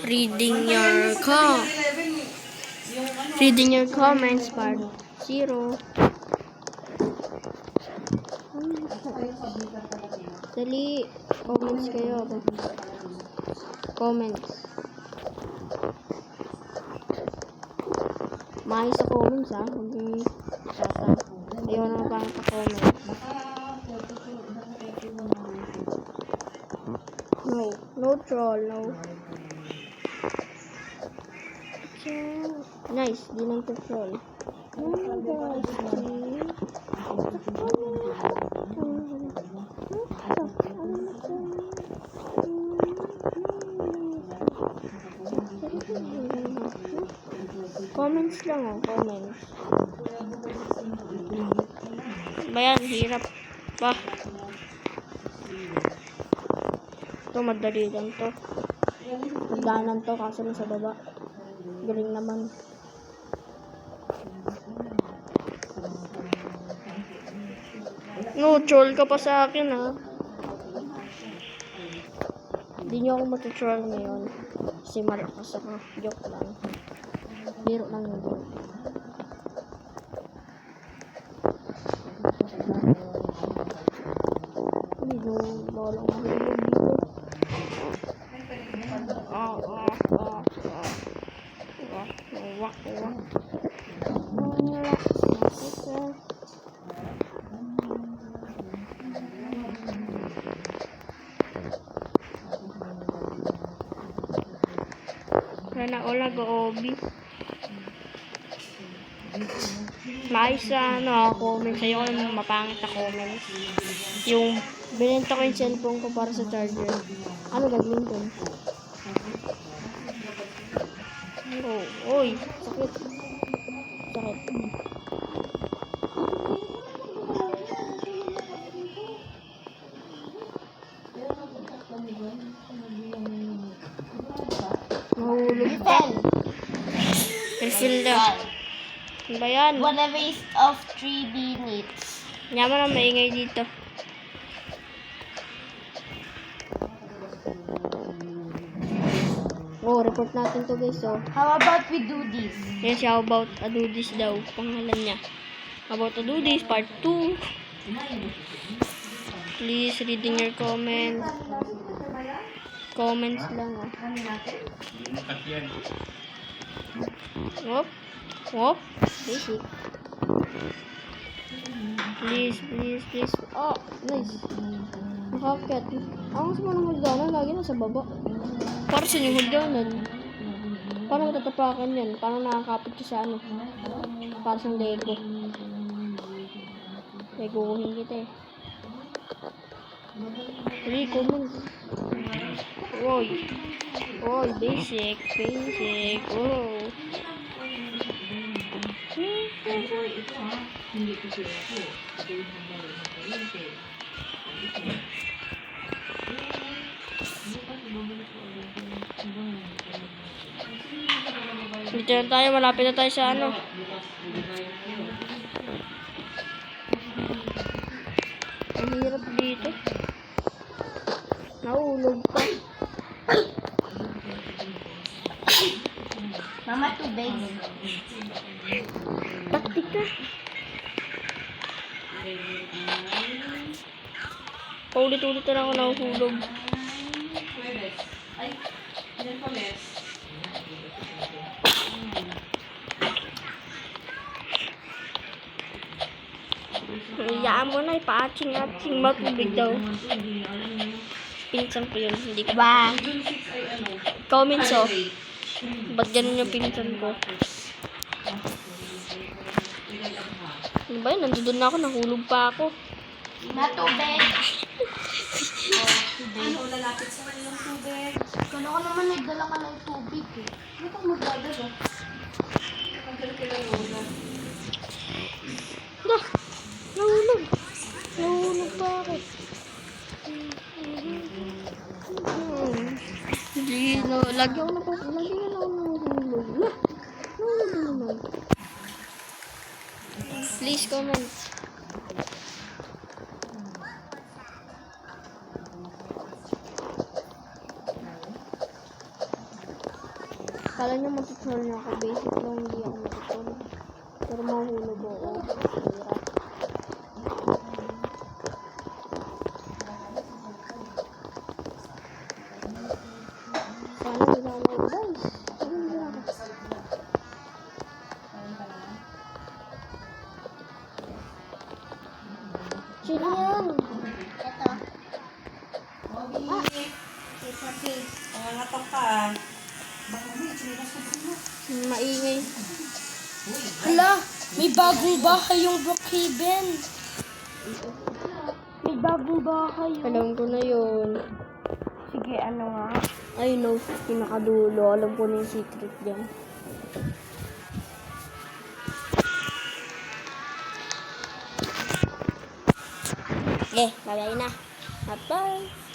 Reading your comments part 0. Dali, comments kayo. Comments. Maayos sa comments ha. Huwag yung tata. Ayaw na pang pa-comment. No troll, no. Nice, di nang troll. Comments lang comments. Bayan, hirap ba? Ito, madali lang to. Magdanan to, kaso na sa baba. Galing naman. No, troll ka pa sa akin ha. Hindi nyo ako matutroll ngayon. Kasi malakas ako. Joke lang. Biro lang yun. Bawal ang mahulog dito. Sana ola go-obi. Maayos sa comments. Ayoko yung mapangit na comments. Yung binenta ko yung cellphone ko para sa charger. Ano gagawin ko? Oh, oy, sakit. Sakit. Mahulog pa. Refill daw. Ano ba yan? 1 waste of 3 minutes. Yaman ang maingay dito. Oh, report natin to guys, oh. How about we do this? Yes, how about I do this daw, pangalan niya. How about I do this, part 2. Please, reading your comments. Comments lang, oh. Whoop. Basic. Please. Oh, nice. Nakakit. Ang mas mo ng hagdanan, lagi na sa baba. Para sa yung hagdanan. Paano matatapakan yan? Paano nakakapit ka sa ano? Para sa Lego. Legohin kita eh. Rico mo. Oy, basic. Oh. Dito na tayo, malapit na tayo sa ano. Ang hirap dito. Nahulog pa. Mama, tubig. Taktik ka. Paulit-ulit na ako nahuhulog. Iyaan mo na, ipa-atching matubig daw. Pinsan ko yun, hindi ko ba? Comments oh. Ba't ganun yung pinsan ko? Ano ba yun? Nandun na ako, nahulog pa ako. Matubig. Ano, lalapit sa kanilang tubig. Kala ko naman nagdala ka ng tubig eh. Ano kang magdadala? Magdala ka lang ulan. Nahulog. Nahulog pa ako. Hindi, lagi ako nahulog. Nahulog naman. Please comment. Kala niyo matutunan niya ako. Basic lang, hindi ako matutunan. Pero mahulog ako. Hirap. Sana hindi na ako mag-guys. Sana hindi na ako. Sino yan? Ito. It's a pig. Nangangatok ka ah. Baka may chinelas ko sino. Maingay. Hala, may bagong bahay yung Brookhaven. May bagong bahay. Alam ko na yun. Sige, ano nga? I know, pinakadulo. Alam ko na yung secret dyan. Okay, bye-bye na. Bye-bye.